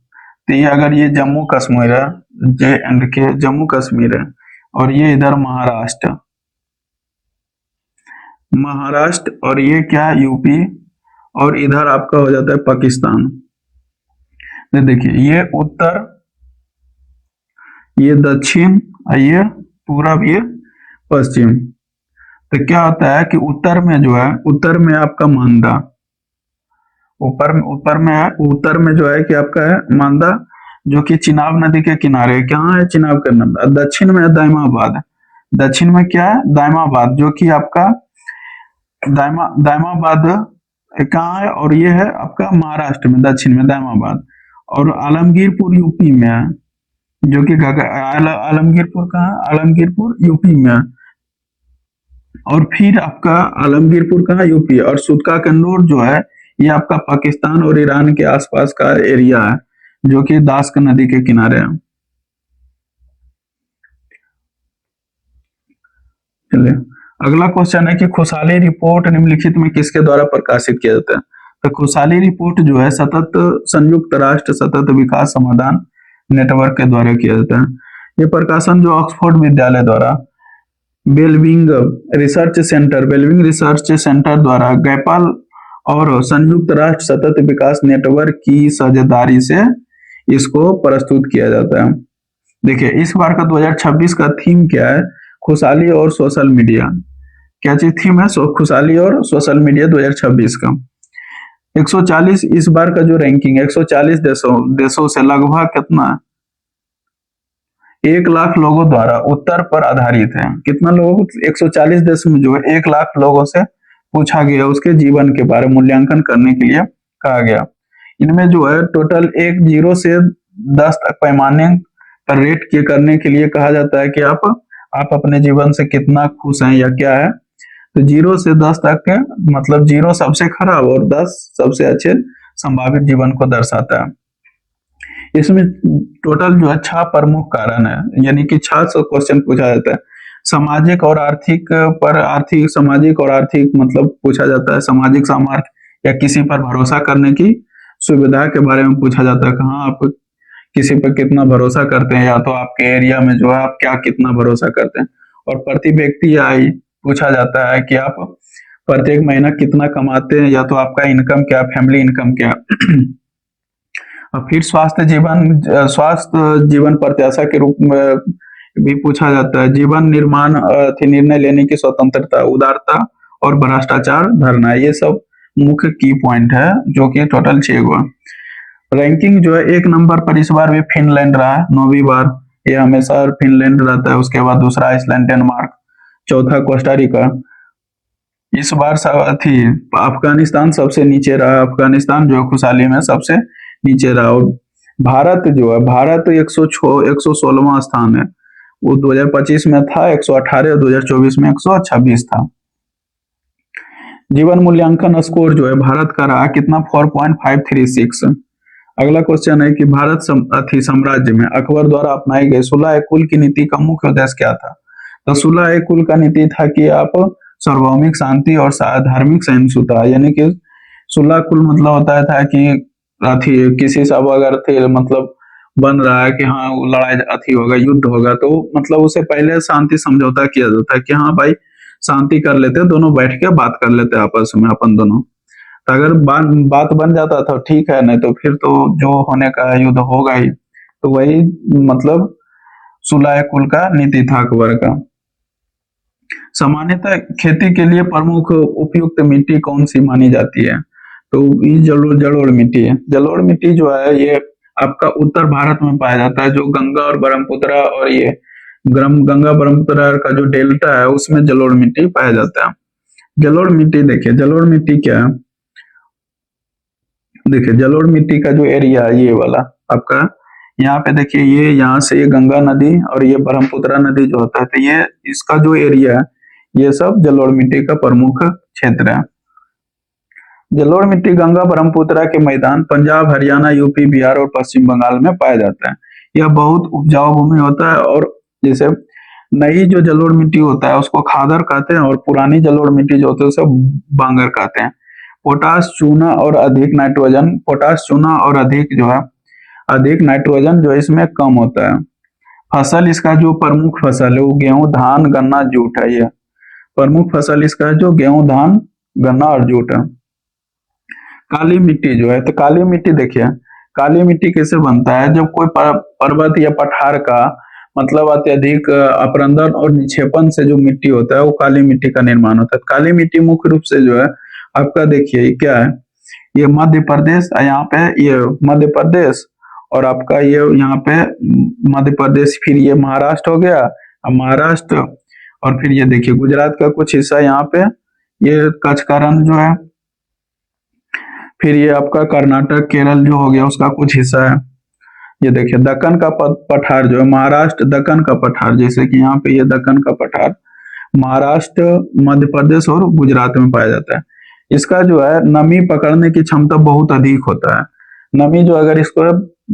तो ये अगर ये जम्मू कश्मीर है, J&K जम्मू कश्मीर है, और ये इधर महाराष्ट्र, और ये क्या यूपी, और इधर आपका हो जाता है पाकिस्तान। तो देखिए, ये उत्तर, ये दक्षिण, ये पूरब, ये पश्चिम। तो क्या होता है कि उत्तर में आपका मानदा, उत्तर में जो है कि आपका है मानदा, जो कि चिनाब नदी के किनारे, कहाँ है चिनाब का नदी। दक्षिण में दाइमाबाद, दक्षिण में क्या है दाइमाबाद, जो कि आपका दाइमाबाद कहाँ है, और ये है आपका महाराष्ट्र में, दक्षिण में दाइमाबाद। और आलमगीरपुर यूपी में है, जो कि आलमगीरपुर कहाँ, आलमगीरपुर यूपी में है। और फिर आपका आलमगीरपुर कहाँ, यूपी। और सुदका कन्नौर जो है ये आपका पाकिस्तान और ईरान के आसपास का एरिया है, जो कि दास्क नदी के किनारे है। चलिए अगला क्वेश्चन है कि खुशहाली रिपोर्ट निम्नलिखित में किसके द्वारा प्रकाशित किया जाता है। तो खुशहाली रिपोर्ट जो है सतत संयुक्त राष्ट्र सतत विकास समाधान नेटवर्क के द्वारा किया जाता है। ये प्रकाशन जो ऑक्सफोर्ड विद्यालय द्वारा बेलविंग रिसर्च सेंटर द्वारा गैपाल और संयुक्त राष्ट्र सतत विकास नेटवर्क की साझेदारी से इसको प्रस्तुत किया जाता है। देखिए इस बार का 2026 का थीम क्या है, खुशहाली और सोशल मीडिया। क्या चीज थीम है, खुशहाली और सोशल मीडिया 2026 का। 140 इस बार का जो रैंकिंग 140 देशों से लगभग कितना 1 लाख लोगों द्वारा उत्तर पर आधारित है। कितना लोग 140 देश में जो है 1 लाख लोगों से पूछा गया, उसके जीवन के बारे में मूल्यांकन करने के लिए कहा गया। इनमें जो है टोटल 0 से 10 तक पैमाने पर रेट के करने के लिए कहा जाता है कि आप अपने जीवन से कितना खुश हैं या क्या है। तो 0 से 10 तक के मतलब 0 सबसे खराब और 10 सबसे अच्छे संभावित जीवन को दर्शाता है। इसमें टोटल जो है 6 प्रमुख कारण है, यानी कि 6 क्वेश्चन पूछा जाता है। सामाजिक और आर्थिक मतलब पूछा जाता है, सामाजिक सामर्थ्य या किसी पर भरोसा करने की सुविधा के बारे में पूछा जाता है। कहाँ आप किसी पर कितना भरोसा करते हैं, या तो आपके एरिया में जो है आप क्या कितना भरोसा करते हैं। और प्रति व्यक्ति आय पूछा जाता है कि आप प्रत्येक महीना कितना कमाते हैं, या तो आपका इनकम क्या, फैमिली इनकम क्या। और फिर स्वास्थ्य जीवन प्रत्याशा के रूप में भी पूछा जाता है। जीवन निर्णय लेने की स्वतंत्रता, उदारता और भ्रष्टाचार धरना, ये सब मुख्य की पॉइंट है जो कि टोटल 6 गो। रैंकिंग जो है 1 नंबर पर इस बार भी फिनलैंड रहा है, 9वीं बार ये हमेशा फिनलैंड रहता है। उसके बाद दूसरा आइसलैंड, डेनमार्क, चौथा कोस्टारिका। इस बार अफगानिस्तान सबसे नीचे रहा, अफगानिस्तान जो खुशहाली में सबसे नीचे रहा। और भारत 116वां स्थान है, वो 2025 में था 118 और 2024 में 126 था। जीवन मूल्यांकन स्कोर जो है भारत का रहा कितना 4.536। अगला क्वेश्चन है कि भारत साम्राज्य में अकबर द्वारा अपनाई गई सुलह कुल की नीति का मुख्य उद्देश्य क्या था। तो सुलह कुल का नीति था कि आप सार्वभौमिक शांति और धार्मिक सहिष्णुता, यानी कि सुलह कुल मतलब होता था कि किसी सब अगर थे मतलब बन रहा है कि हाँ लड़ाई होगा, युद्ध होगा, तो मतलब उसे पहले शांति समझौता किया जाता है कि हाँ भाई शांति कर लेते, दोनों बैठ के बात कर लेते आपस में अपन दोनों। तो अगर बात बन जाता था ठीक है, नहीं तो फिर तो जो होने का युद्ध होगा ही। तो वही मतलब सुलह कुल का नीति था अकबर का। सामान्यतः खेती के लिए प्रमुख उपयुक्त मिट्टी कौन सी मानी जाती है। तो ये जलोढ़ मिट्टी है। जलोढ़ मिट्टी जो है ये आपका उत्तर भारत में पाया जाता है, जो गंगा और ब्रह्मपुत्र और ये गंगा ब्रह्मपुत्र का जो डेल्टा है उसमें जलोढ़ मिट्टी पाया जाता है। जलोढ़ मिट्टी देखिए, जलोढ़ मिट्टी क्या है, देखिए जलोढ़ मिट्टी का जो एरिया है ये वाला आपका, यहाँ पे देखिए ये यहाँ से ये गंगा नदी और ये ब्रह्मपुत्र नदी जो होता है, तो ये इसका जो एरिया है ये सब जलोढ़ मिट्टी का प्रमुख क्षेत्र है। जलोढ़ मिट्टी गंगा ब्रह्मपुत्र के मैदान पंजाब, हरियाणा, यूपी, बिहार और पश्चिम बंगाल में पाया जाता है। यह बहुत उपजाऊ भूमि होता है, और जैसे नई जो जलोढ़ मिट्टी होता है उसको खादर कहते हैं, और पुरानी जलोढ़ मिट्टी जो होती है उसे बांगर कहते हैं। पोटास चूना और अधिक नाइट्रोजन जो है इसमें कम होता है। फसल इसका जो प्रमुख फसल है वो गेहूं, धान, गन्ना, जूट है। ये प्रमुख फसल इसका जो गेहूं, धान, गन्ना और जूट है। काली मिट्टी जो है, तो काली मिट्टी देखिए, काली मिट्टी कैसे बनता है, जब कोई पर्वत या पठार का मतलब अत्यधिक अपरदन और निक्षेपण से जो मिट्टी होता है वो काली मिट्टी का निर्माण होता है। काली मिट्टी मुख्य रूप से जो है आपका देखिए क्या है, ये मध्य प्रदेश, यहाँ पे ये मध्य प्रदेश और आपका ये यहाँ पे मध्य प्रदेश, फिर ये महाराष्ट्र हो गया, महाराष्ट्र, और फिर ये देखिए गुजरात का कुछ हिस्सा यहाँ पे, ये कच्छ का रण जो है, फिर ये आपका कर्नाटक, केरल जो हो गया उसका कुछ हिस्सा है। ये देखिए दक्कन का पठार जो है, महाराष्ट्र दक्कन का पठार, जैसे कि यहाँ पे ये दक्कन का पठार महाराष्ट्र, मध्य प्रदेश और गुजरात में पाया जाता है। इसका जो है नमी पकड़ने की क्षमता बहुत अधिक होता है। नमी जो अगर इसको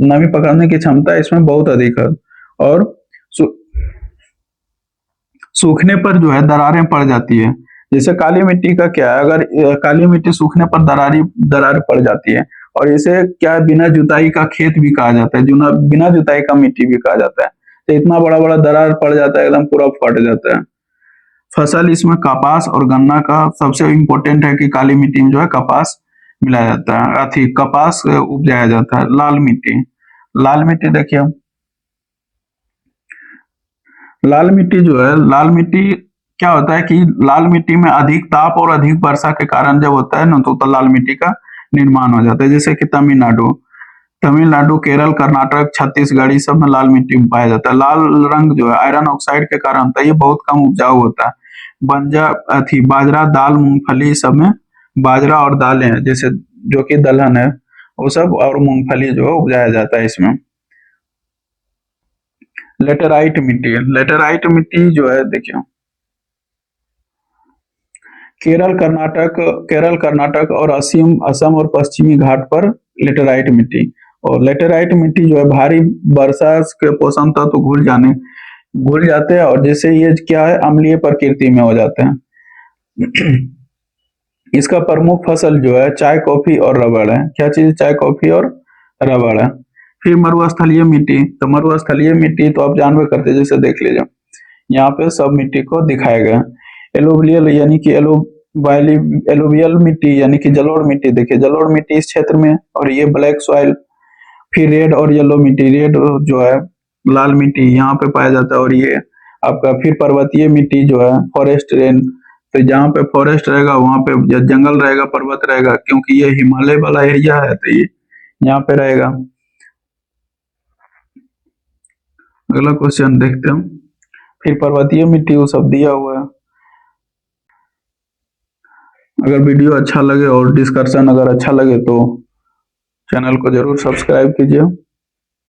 नमी पकड़ने की क्षमता इसमें बहुत अधिक है, और सूखने पर जो है दरारें पड़ जाती है। जैसे काली मिट्टी का क्या है, अगर काली मिट्टी सूखने पर दरार पड़ जाती है, और इसे क्या है, बिना जुताई का खेत भी कहा जाता है, बिना जुताई का मिट्टी भी कहा जाता है। तो इतना बड़ा बड़ा दरार पड़ जाता है, एकदम पूरा फट जाता है। फसल इसमें कपास और गन्ना का सबसे इम्पोर्टेंट है कि काली मिट्टी में जो है कपास मिलाया जाता है, अथी कपास उपजाया जाता है। लाल मिट्टी देखिए, लाल मिट्टी जो है, लाल मिट्टी क्या होता है कि लाल मिट्टी में अधिक ताप और अधिक वर्षा के कारण जब होता है ना, तो लाल मिट्टी का निर्माण हो जाता है। जैसे कि तमिलनाडु, केरल, कर्नाटक, छत्तीसगढ़, सब में लाल मिट्टी में पाया जाता है। लाल रंग जो है आयरन ऑक्साइड के कारण होता है, ये बहुत कम उपजाऊ होता है। बाजरा, दाल, मूंगफली, सब में बाजरा और दालें हैं, जैसे जो कि दलहन है, वो सब, और मूंगफली जो है उपजाया जाता है इसमें। लेटेराइट मिट्टी जो है देखिए, केरल कर्नाटक और असम और पश्चिमी घाट पर लेटेराइट मिट्टी। और लेटेराइट मिट्टी जो है भारी वर्षा के पोषण तत्व घुल जाते हैं, और जैसे ये क्या है, अम्लीय प्रकृति में हो जाते हैं। इसका प्रमुख फसल जो है चाय, कॉफी और रबड़ है। क्या चीज? चाय, कॉफी और रबड़ है। फिर मरुस्थलीय मिट्टी, तो मरुस्थलीय मिट्टी तो आप जानबे करते हैं, जैसे देख लीजिए यहाँ पे सब मिट्टी को दिखाया गया। एलोवियल यानी कि एलोवियल मिट्टी यानी कि जलोढ़ मिट्टी, देखिए जलोढ़ मिट्टी इस क्षेत्र में, और ये ब्लैक सॉइल। फिर रेड और येलो मिट्टी, रेड जो है लाल मिट्टी यहाँ पे पाया जाता है, और ये आपका फिर पर्वतीय मिट्टी जो है फॉरेस्ट रेन। तो जहाँ पे फॉरेस्ट रहेगा वहां पे जंगल रहेगा, पर्वत रहेगा, क्योंकि ये हिमालय वाला एरिया है, तो ये यहाँ पे रहेगा। अगला क्वेश्चन देखते हैं। फिर पर्वतीय मिट्टी वो सब दिया हुआ है। अगर वीडियो अच्छा लगे और डिस्कशन अगर अच्छा लगे तो चैनल को जरूर सब्सक्राइब कीजिए।